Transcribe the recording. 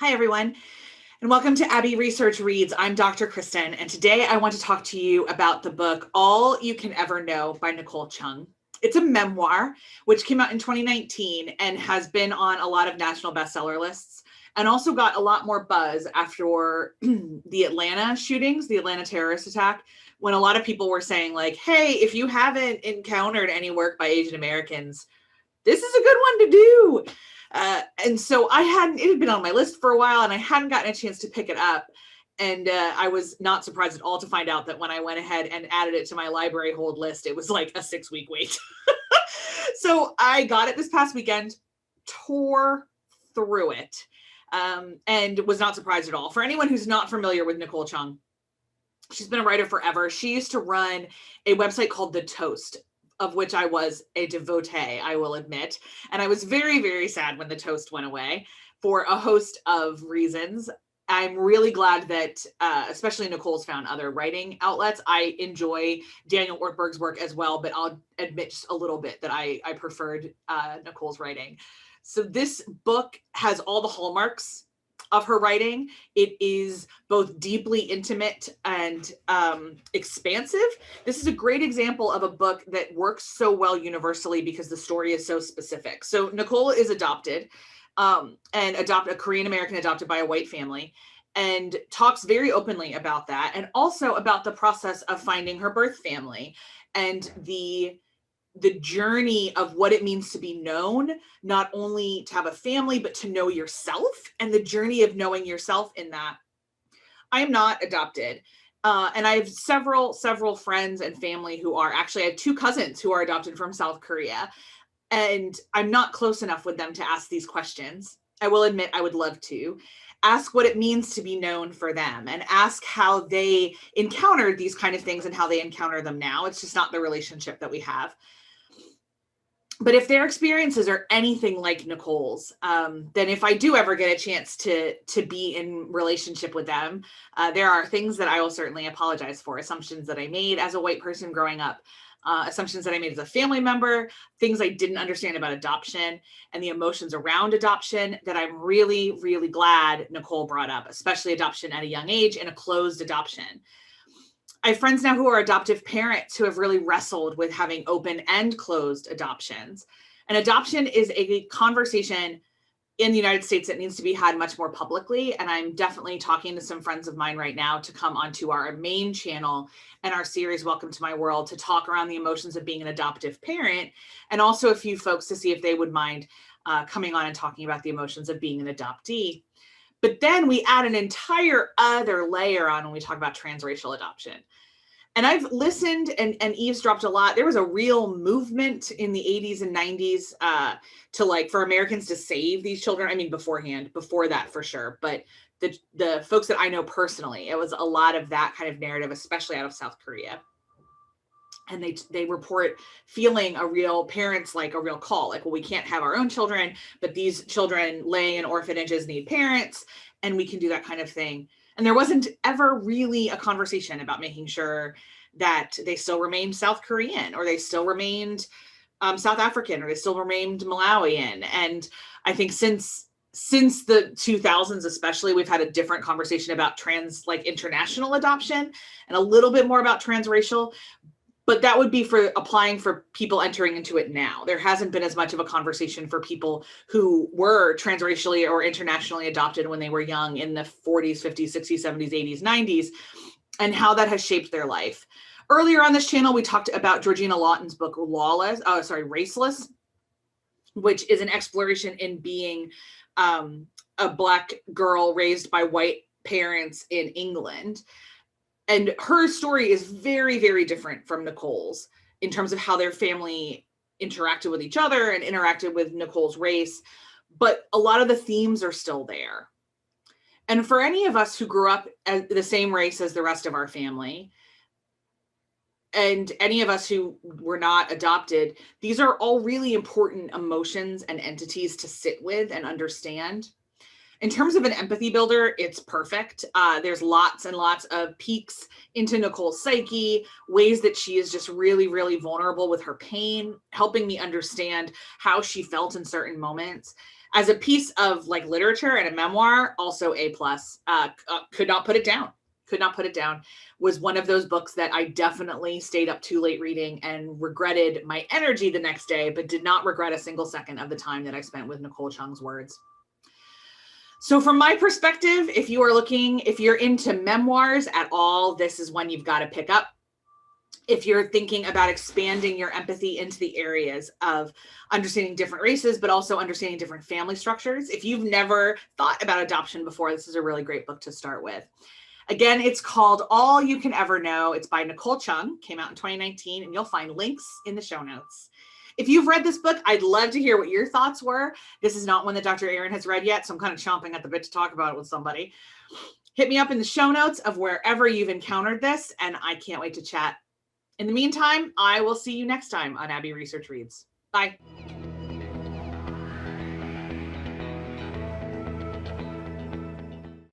Hi, everyone, and welcome to Abbey Research Reads. I'm Dr. Kristen, and today I want to talk to you about the book All You Can Ever Know by Nicole Chung. It's a memoir, which came out in 2019 and has been on a lot of national bestseller lists, and also got a lot more buzz after the Atlanta shootings, the Atlanta terrorist attack, when a lot of people were saying, like, hey, if you haven't encountered any work by Asian Americans, this is a good one to do. And so it had been on my list for a while and I hadn't gotten a chance to pick it up. And I was not surprised at all to find out that when I went ahead and added it to my library hold list, it was like a 6-week wait. So I got it this past weekend, tore through it, and was not surprised at all. For anyone who's not familiar with Nicole Chung, she's been a writer forever. She used to run a website called The Toast, of which I was a devotee, I will admit. And I was very, very sad when The Toast went away for a host of reasons. I'm really glad that, especially Nicole's found other writing outlets. I enjoy Daniel Ortberg's work as well, but I'll admit just a little bit that I preferred Nicole's writing. So this book has all the hallmarks of her writing. It is both deeply intimate and expansive. This is a great example of a book that works so well universally because the story is so specific. So Nicole is adopted, and a Korean American adopted by a white family, and talks very openly about that, and also about the process of finding her birth family and the journey of what it means to be known, not only to have a family, but to know yourself, and the journey of knowing yourself in that. I am not adopted. And I have several friends and family who are. Actually, I have 2 cousins who are adopted from South Korea, and I'm not close enough with them to ask these questions. I will admit I would love to ask what it means to be known for them, and ask how they encountered these kind of things and how they encounter them now. It's just not the relationship that we have. But if their experiences are anything like Nicole's, then if I do ever get a chance to be in relationship with them, there are things that I will certainly apologize for, assumptions that I made as a white person growing up, assumptions that I made as a family member, things I didn't understand about adoption and the emotions around adoption that I'm really, really glad Nicole brought up, especially adoption at a young age and a closed adoption. I have friends now who are adoptive parents who have really wrestled with having open and closed adoptions. And adoption is a conversation in the United States that needs to be had much more publicly. And I'm definitely talking to some friends of mine right now to come onto our main channel and our series, Welcome to My World, to talk around the emotions of being an adoptive parent, and also a few folks to see if they would mind coming on and talking about the emotions of being an adoptee. But then we add an entire other layer on when we talk about transracial adoption. And I've listened and eavesdropped a lot. There was a real movement in the 80s and 90s to for Americans to save these children. I mean, before that for sure. But the folks that I know personally, it was a lot of that kind of narrative, especially out of South Korea. And they report feeling a real call, like, well, we can't have our own children, but these children laying in orphanages need parents, and we can do that kind of thing. And there wasn't ever really a conversation about making sure that they still remained South Korean, or they still remained South African, or they still remained Malawian. And I think since the 2000s, especially, we've had a different conversation about international adoption and a little bit more about transracial. But that would be for applying for people entering into it now. There hasn't been as much of a conversation for people who were transracially or internationally adopted when they were young in the 40s, 50s, 60s, 70s, 80s, 90s, and how that has shaped their life. Earlier on this channel, we talked about Georgina Lawton's book, Raceless, which is an exploration in being a Black girl raised by white parents in England. And her story is very, very different from Nicole's in terms of how their family interacted with each other and interacted with Nicole's race. But a lot of the themes are still there. And for any of us who grew up as the same race as the rest of our family, and any of us who were not adopted, these are all really important emotions and entities to sit with and understand. In terms of an empathy builder, it's perfect. There's lots and lots of peeks into Nicole's psyche, ways that she is just really, really vulnerable with her pain, helping me understand how she felt in certain moments. As a piece of like literature and a memoir, also A+. Could not put it down. Could not put it down. Was one of those books that I definitely stayed up too late reading and regretted my energy the next day, but did not regret a single second of the time that I spent with Nicole Chung's words. So from my perspective, if you're into memoirs at all, this is one you've got to pick up. If you're thinking about expanding your empathy into the areas of understanding different races, but also understanding different family structures. If you've never thought about adoption before, this is a really great book to start with. Again, it's called All You Can Ever Know. It's by Nicole Chung, came out in 2019, and you'll find links in the show notes. If you've read this book, I'd love to hear what your thoughts were. This is not one that Dr. Aaron has read yet, so I'm kind of chomping at the bit to talk about it with somebody. Hit me up in the show notes of wherever you've encountered this, and I can't wait to chat. In the meantime, I will see you next time on Abbey Research Reads. Bye.